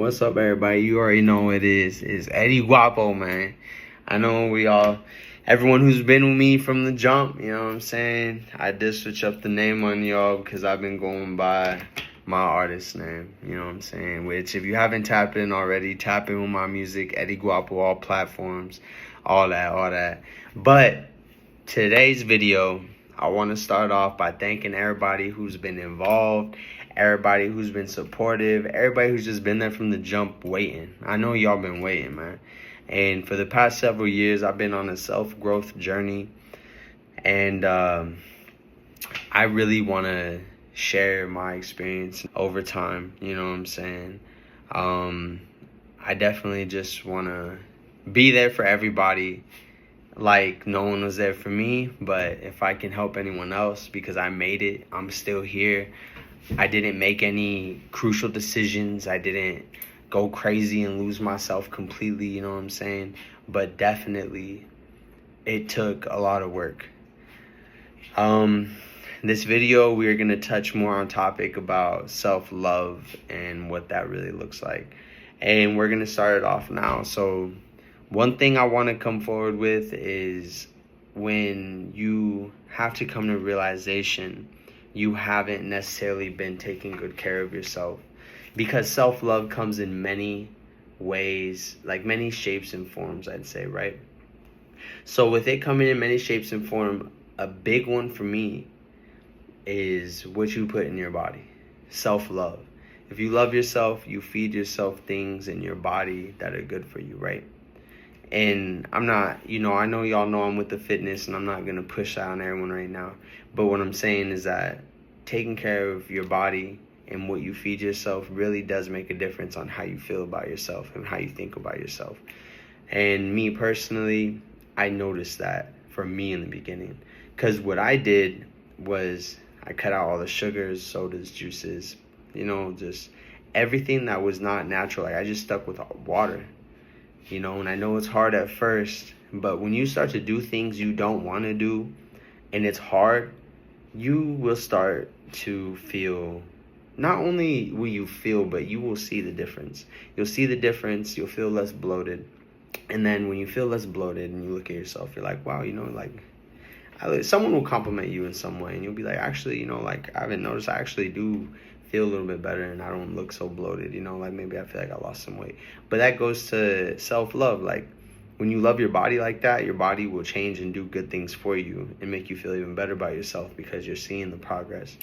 What's up, everybody? You already know what it is. It's Eddie Guapo, man. I know everyone who's been with me from the jump, you know what I'm saying? I did switch up the name on y'all because I've been going by my artist name, you know what I'm saying? Which, if you haven't tapped in already, tap in with my music, Eddie Guapo, all platforms, all that. But today's video, I want to start off by thanking everybody who's been involved, everybody who's been supportive, everybody who's just been there from the jump waiting. I know y'all been waiting, man. And for the past several years, I've been on a self-growth journey. And I really want to share my experience over time, you know what I'm saying? I definitely just want to be there for everybody like no one was there for me. But if I can help anyone else, because I made it, I'm still here. I didn't make any crucial decisions. I didn't go crazy and lose myself completely, you know what I'm saying? But definitely, it took a lot of work. This video, we're going to touch more on topic about self-love and what that really looks like. And we're going to start it off now. So one thing I want to come forward with is when you have to come to realization you haven't necessarily been taking good care of yourself. Because self-love comes in many ways, like many shapes and forms, I'd say, right? So with it coming in many shapes and form, a big one for me is what you put in your body. Self-love. If you love yourself, you feed yourself things in your body that are good for you, right? And I'm not, I know y'all know I'm with the fitness, and I'm not going to push that on everyone right now. But what I'm saying is that taking care of your body and what you feed yourself really does make a difference on how you feel about yourself and how you think about yourself. And me personally, I noticed that for me in the beginning. Because what I did was I cut out all the sugars, sodas, juices, just everything that was not natural. Like, I just stuck with water. And I know it's hard at first, but when you start to do things you don't want to do and it's hard, you will start to feel, not only will you feel, but you will see the difference. You'll see the difference, you'll feel less bloated. And then when you feel less bloated and you look at yourself, you're like, wow, someone will compliment you in some way and you'll be like, actually, I haven't noticed, I actually do feel a little bit better and I don't look so bloated, maybe I feel like I lost some weight. But that goes to self-love. Like, when you love your body like that, your body will change and do good things for you and make you feel even better about yourself because you're seeing the progress.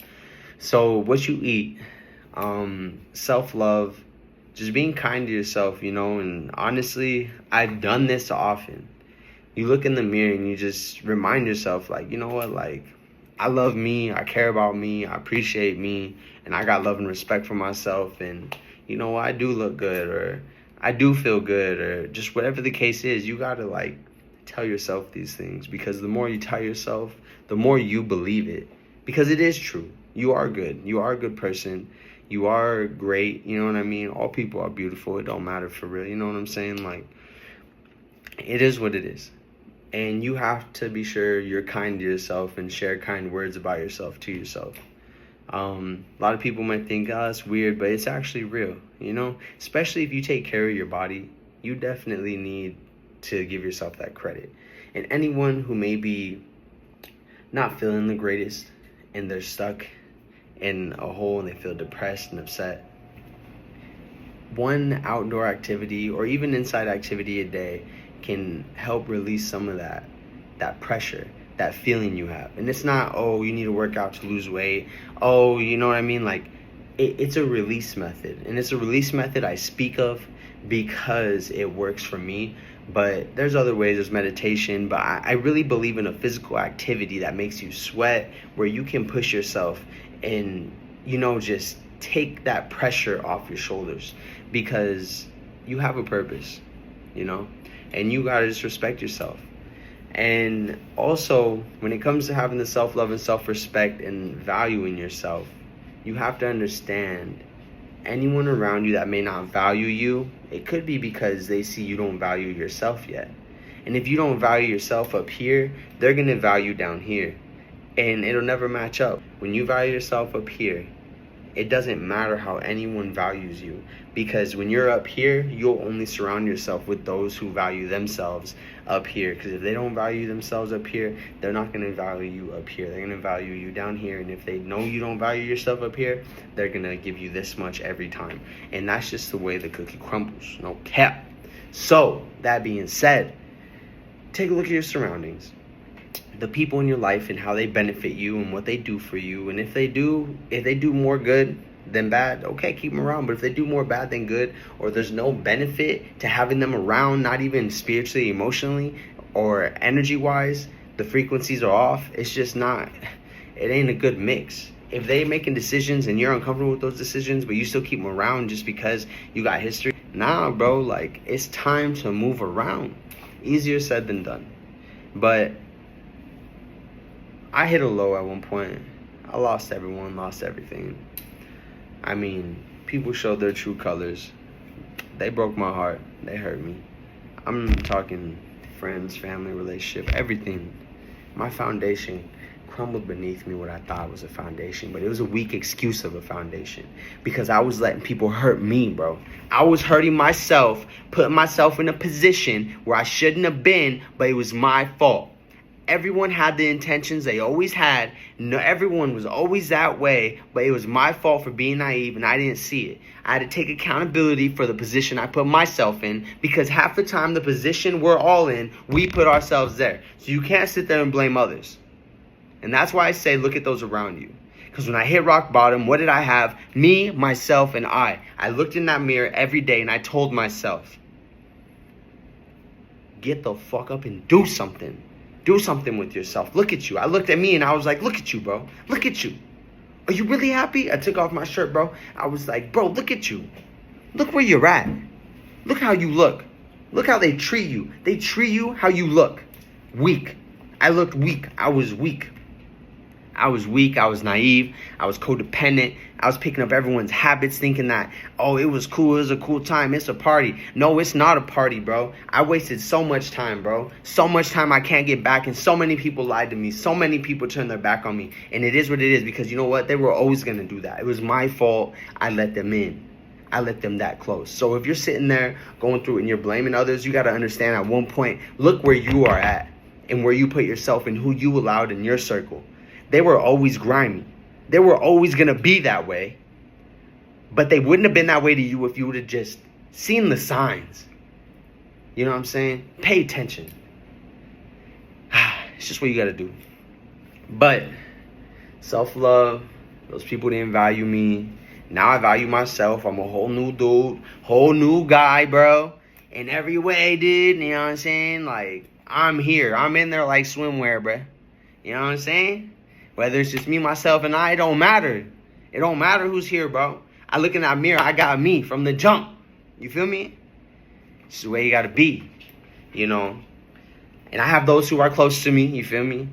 So what you eat, self-love, just being kind to yourself, and honestly, I've done this often. You look in the mirror and you just remind yourself, like, you know what, like, I love me, I care about me, I appreciate me, and I got love and respect for myself, and I do look good, or I do feel good, or just whatever the case is, you gotta tell yourself these things, because the more you tell yourself, the more you believe it, because it is true. You are good. You are a good person. You are great. You know what I mean? All people are beautiful. It don't matter for real. You know what I'm saying? Like, it is what it is. And you have to be sure you're kind to yourself and share kind words about yourself to yourself. A lot of people might think, oh, it's weird, but it's actually real, Especially if you take care of your body, you definitely need to give yourself that credit. And anyone who may be not feeling the greatest and they're stuck in a hole and they feel depressed and upset, one outdoor activity or even inside activity a day can help release some of that pressure, that feeling you have. And it's not, oh, you need to work out to lose weight. Oh, you know what I mean? Like, it's a release method. And it's a release method I speak of because it works for me. But there's other ways. There's meditation. But I really believe in a physical activity that makes you sweat, where you can push yourself and, just take that pressure off your shoulders, because you have a purpose, and you gotta just respect yourself. And also, when it comes to having the self-love and self-respect and valuing yourself, you have to understand anyone around you that may not value you, it could be because they see you don't value yourself yet. And if you don't value yourself up here, they're gonna value down here. And it'll never match up. When you value yourself up here, It doesn't matter how anyone values you, because when you're up here, you'll only surround yourself with those who value themselves up here. Because if they don't value themselves up here, they're not going to value you up here. They're going to value you down here. And if they know you don't value yourself up here, they're going to give you this much every time. And that's just the way the cookie crumbles. No cap. So, that being said, take a look at your surroundings, the people in your life and how they benefit you and what they do for you. And if they do more good than bad, okay, keep them around. But if they do more bad than good, or there's no benefit to having them around, not even spiritually, emotionally, or energy-wise, the frequencies are off, it's just not, it ain't a good mix. If they making decisions and you're uncomfortable with those decisions, but you still keep them around just because you got history, nah, bro, like, it's time to move around. Easier said than done. But I hit a low at one point. I lost everyone, lost everything. I mean, people showed their true colors. They broke my heart. They hurt me. I'm talking friends, family, relationship, everything. My foundation crumbled beneath me, what I thought was a foundation, but it was a weak excuse of a foundation, because I was letting people hurt me, bro. I was hurting myself, putting myself in a position where I shouldn't have been, but it was my fault. Everyone had the intentions they always had. No, everyone was always that way, but it was my fault for being naive, and I didn't see it. I had to take accountability for the position I put myself in, because half the time the position we're all in, we put ourselves there. So you can't sit there and blame others. And that's why I say look at those around you. Because when I hit rock bottom, what did I have? Me, myself, and I. I looked in that mirror every day and I told myself, get the fuck up and do something. Do something with yourself. Look at you. I looked at me and I was like, look at you, bro. Look at you. Are you really happy? I took off my shirt, bro. I was like, bro, look at you. Look where you're at. Look how you look. Look how they treat you. They treat you how you look. Weak. I looked weak. I was weak. I was weak. I was naive. I was codependent. I was picking up everyone's habits, thinking that, oh, it was cool. It was a cool time. It's a party. No, it's not a party, bro. I wasted so much time, bro. So much time I can't get back. And so many people lied to me. So many people turned their back on me. And it is what it is, because you know what? They were always going to do that. It was my fault. I let them in. I let them that close. So if you're sitting there going through and you're blaming others, you got to understand at one point, look where you are at and where you put yourself and who you allowed in your circle. They were always grimy. They were always going to be that way. But they wouldn't have been that way to you if you would have just seen the signs. You know what I'm saying? Pay attention. It's just what you got to do. But self-love, those people didn't value me. Now I value myself. I'm a whole new dude, whole new guy, bro. In every way, dude. You know what I'm saying? Like, I'm here. I'm in there like swimwear, bro. You know what I'm saying? Whether it's just me, myself, and I, it don't matter. It don't matter who's here, bro. I look in that mirror, I got me from the jump. You feel me? It's the way you gotta be, you know. And I have those who are close to me, you feel me?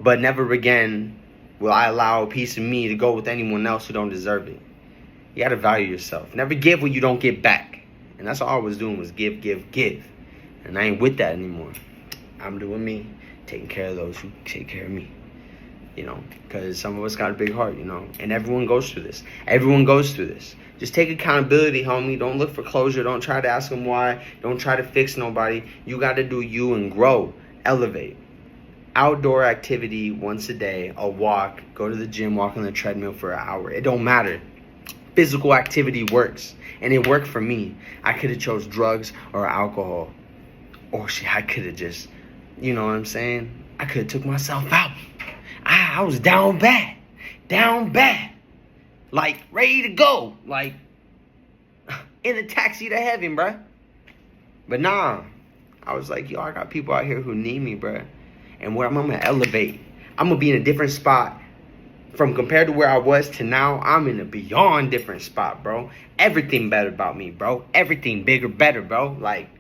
But never again will I allow a piece of me to go with anyone else who don't deserve it. You gotta value yourself. Never give what you don't get back. And that's all I was doing, was give, give, give. And I ain't with that anymore. I'm doing me, taking care of those who take care of me. You know, because some of us got a big heart, you know, and everyone goes through this. Everyone goes through this. Just take accountability, homie. Don't look for closure. Don't try to ask them why. Don't try to fix nobody. You got to do you and grow, elevate. Outdoor activity once a day, a walk, go to the gym, walk on the treadmill for an hour. It don't matter. Physical activity works, and it worked for me. I could have chose drugs or alcohol, or shit, I could have just, you know what I'm saying? I could have took myself out. I was down bad, like ready to go, like in a taxi to heaven, bruh. But nah, I was like, yo, I got people out here who need me, bruh. And where I'm gonna elevate. I'm gonna be in a different spot from compared to where I was to now. I'm in a beyond different spot, bro. Everything better about me, bro. Everything bigger, better, bro. Like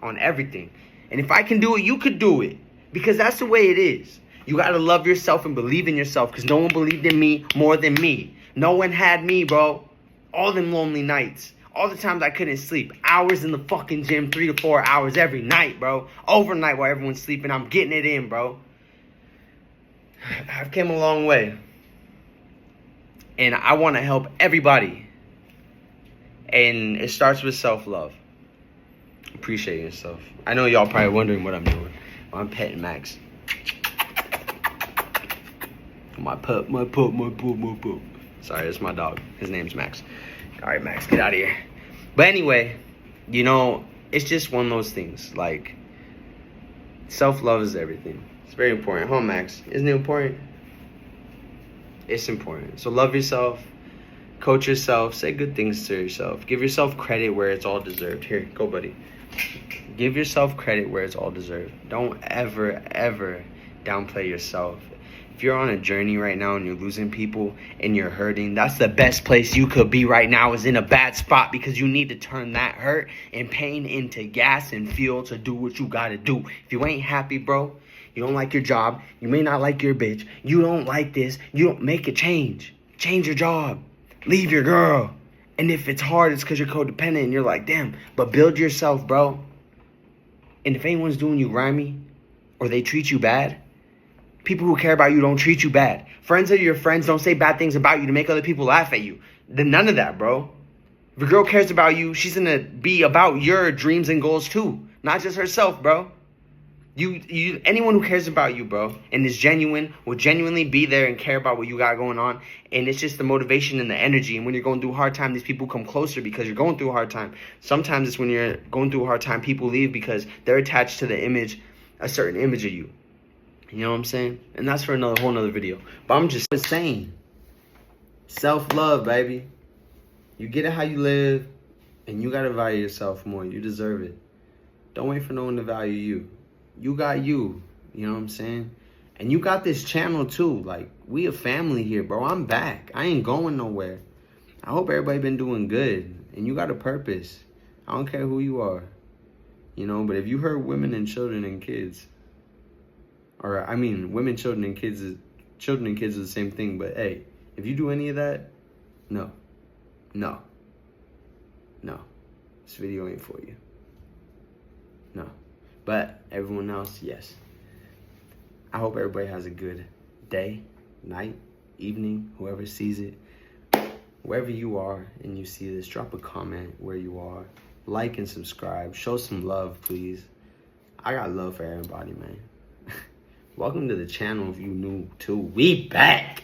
on everything. And if I can do it, you could do it, because that's the way it is. You got to love yourself and believe in yourself, because no one believed in me more than me. No one had me, bro. All them lonely nights. All the times I couldn't sleep. Hours in the fucking gym, 3 to 4 hours every night, bro. Overnight while everyone's sleeping. I'm getting it in, bro. I've came a long way. And I want to help everybody. And it starts with self-love. Appreciate yourself. I know y'all probably wondering what I'm doing. I'm petting Max. My pup. Sorry, it's my dog. His name's Max. All right, Max, get out of here. But anyway, you know, it's just one of those things. Like, self-love is everything. It's very important. Huh, Max? Isn't it important? It's important. So love yourself. Coach yourself. Say good things to yourself. Give yourself credit where it's all deserved. Here, go, buddy. Give yourself credit where it's all deserved. Don't ever, ever downplay yourself. If you're on a journey right now and you're losing people and you're hurting, that's the best place you could be right now, is in a bad spot, because you need to turn that hurt and pain into gas and fuel to do what you got to do. If you ain't happy, bro, you don't like your job, you may not like your bitch, you don't like this, you don't make a change. Change your job. Leave your girl. And if it's hard, it's because you're codependent and you're like, damn, but build yourself, bro. And if anyone's doing you grimy or they treat you bad, people who care about you don't treat you bad. Friends of your friends don't say bad things about you to make other people laugh at you. None of that, bro. If a girl cares about you, she's going to be about your dreams and goals too. Not just herself, bro. Anyone who cares about you, bro, and is genuine, will genuinely be there and care about what you got going on. And it's just the motivation and the energy. And when you're going through a hard time, these people come closer because you're going through a hard time. Sometimes it's when you're going through a hard time, people leave because they're attached to the image, a certain image of you. You know what I'm saying? And that's for whole nother video. But I'm just saying, self-love, baby. You get it how you live, and you got to value yourself more. You deserve it. Don't wait for no one to value you. You got you. You know what I'm saying? And you got this channel too. Like, we a family here, bro. I'm back. I ain't going nowhere. I hope everybody been doing good. And you got a purpose. I don't care who you are. You know, but if you hurt women and children and kids, or I mean, women, children, and kids is the same thing. But hey, if you do any of that, no. This video ain't for you. No. But everyone else, yes. I hope everybody has a good day, night, evening, whoever sees it. Wherever you are and you see this, drop a comment where you are. Like and subscribe. Show some love, please. I got love for everybody, man. Welcome to the channel if you new too. We back.